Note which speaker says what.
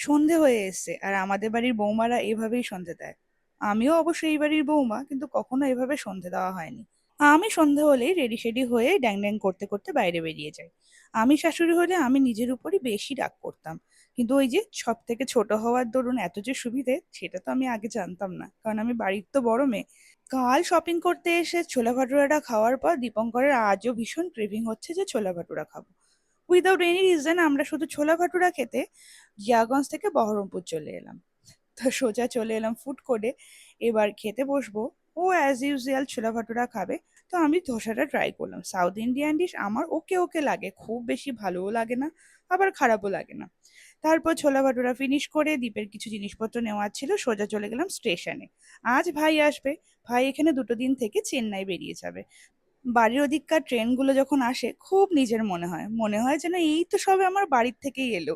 Speaker 1: সন্ধে হয়ে এসছে আর আমাদের বাড়ির বৌমারা এভাবেই সন্ধে দেয়। আমিও অবশ্য এই বাড়ির বৌমা, কিন্তু কখনো এভাবে সন্ধে দেওয়া হয়নি। আমি সন্ধে হলেই রেডি সেডি হয়ে ড্যাং ড্যাং করতে করতে বাইরে বেরিয়ে যাই। আমি শাশুড়ি হলে আমি নিজের উপরই বেশি রাগ করতাম, কিন্তু ওই যে সব থেকে ছোট হওয়ার দরুন এত যে সুবিধে সেটা তো আমি আগে জানতাম না, কারণ আমি বাড়ির তো বড় মেয়ে। কাল শপিং করতে এসে ছোলা ভাটুরাটা খাওয়ার পর দীপঙ্করের আজও ভীষণ ক্রেভিং হচ্ছে যে ছোলা ভাটুরা খাবো। উইদাউট এনি রিজন আমরা শুধু ছোলা ভাটুরা খেতে জিয়াগঞ্জ থেকে বহরমপুর চলে এলাম। তো সোজা চলে এলাম ফুড কোর্টে। এবার খেতে বসবো। ও অ্যাজ ইউজুয়াল ছোলা ভাটুরা খাবে। তো আমি ধোসাটা ট্রাই করলাম। সাউথ ইন্ডিয়ান ডিশ আমার ওকে ওকে লাগে, খুব বেশি ভালোও লাগে না, আবার খারাপও লাগে না। তারপর ছোলা ভাটুরা ফিনিশ করে দ্বীপের কিছু জিনিসপত্র নেওয়ার ছিল, সোজা চলে গেলাম স্টেশনে। আজ ভাই আসবে। ভাই এখানে 2 দিন থেকে চেন্নাই বেরিয়ে যাবে। বাড়ির ওদিককার ট্রেনগুলো যখন আসে খুব নিজের মনে হয়, মনে হয় যেন এই তো সবে আমার বাড়ির থেকেই এলো।